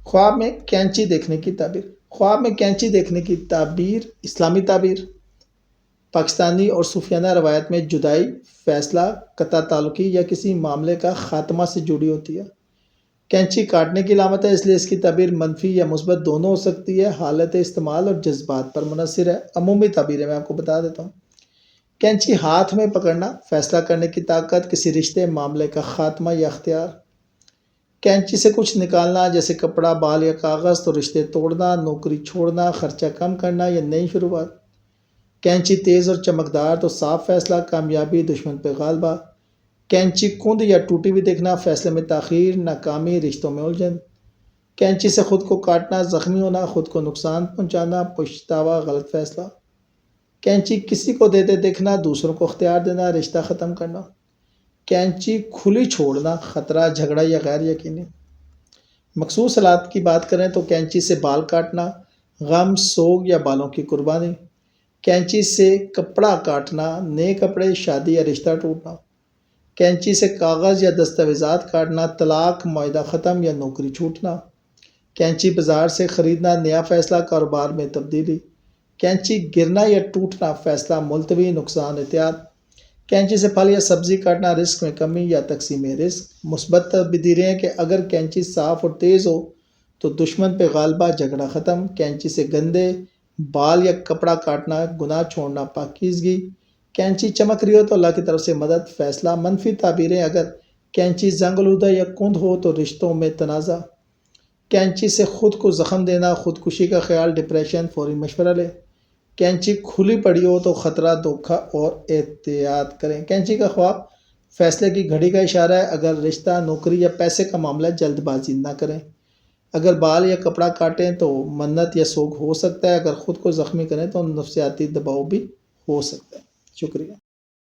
خواب میں کینچی دیکھنے کی تعبیر۔ خواب میں کینچی دیکھنے کی تعبیر اسلامی تعبیر، پاکستانی اور صوفیانہ روایت میں جدائی، فیصلہ، قطع تعلقی یا کسی معاملے کا خاتمہ سے جڑی ہوتی ہے۔ کینچی کاٹنے کی علامت ہے، اس لیے اس کی تعبیر منفی یا مثبت دونوں ہو سکتی ہے، حالت استعمال اور جذبات پر منحصر ہے۔ عمومی تعبیریں میں آپ کو بتا دیتا ہوں۔ کینچی ہاتھ میں پکڑنا، فیصلہ کرنے کی طاقت، کسی رشتے معاملے کا خاتمہ یا اختیار۔ کینچی سے کچھ نکالنا جیسے کپڑا، بال یا کاغذ تو رشتے توڑنا، نوکری چھوڑنا، خرچہ کم کرنا یا نئی شروعات۔ کینچی تیز اور چمکدار تو صاف فیصلہ، کامیابی، دشمن پہ غالبہ۔ کینچی کند یا ٹوٹی ہوئی دیکھنا، فیصلے میں تاخیر، ناکامی، رشتوں میں الجھن۔ کینچی سے خود کو کاٹنا، زخمی ہونا، خود کو نقصان پہنچانا، پچھتاوا، غلط فیصلہ۔ کینچی کسی کو دیتے دیکھنا، دوسروں کو اختیار دینا، رشتہ ختم کرنا۔ کینچی کھلی چھوڑنا، خطرہ، جھگڑا یا غیر یقینی۔ مخصوص حالات کی بات کریں تو کینچی سے بال کاٹنا، غم، سوگ یا بالوں کی قربانی۔ کینچی سے کپڑا کاٹنا، نئے کپڑے، شادی یا رشتہ ٹوٹنا۔ کینچی سے کاغذ یا دستاویزات کاٹنا، طلاق، معاہدہ ختم یا نوکری چھوٹنا۔ کینچی بازار سے خریدنا، نیا فیصلہ، کاروبار میں تبدیلی۔ کینچی گرنا یا ٹوٹنا، فیصلہ ملتوی، نقصان، احتیاط۔ کینچی سے پھل یا سبزی کاٹنا، رزق میں کمی یا تقسیم رزق۔ مثبت تبدیلیں ہیں کہ اگر کینچی صاف اور تیز ہو تو دشمن پہ غالبہ، جھگڑا ختم۔ کینچی سے گندے بال یا کپڑا کاٹنا، گناہ چھوڑنا، پاکیزگی۔ کینچی چمک رہی ہو تو اللہ کی طرف سے مدد، فیصلہ۔ منفی تعبیریں، اگر کینچی زنگ آلودہ یا کند ہو تو رشتوں میں تنازع۔ کینچی سے خود کو زخم دینا، خودکشی کا خیال، ڈپریشن، فوری مشورہ لے۔ کینچی کھلی پڑی ہو تو خطرہ، دھوکہ اور احتیاط کریں۔ کینچی کا خواب فیصلے کی گھڑی کا اشارہ ہے، اگر رشتہ، نوکری یا پیسے کا معاملہ، جلد بازی نہ کریں۔ اگر بال یا کپڑا کاٹیں تو منت یا سوگ ہو سکتا ہے، اگر خود کو زخمی کریں تو نفسیاتی دباؤ بھی ہو سکتا ہے۔ شکریہ۔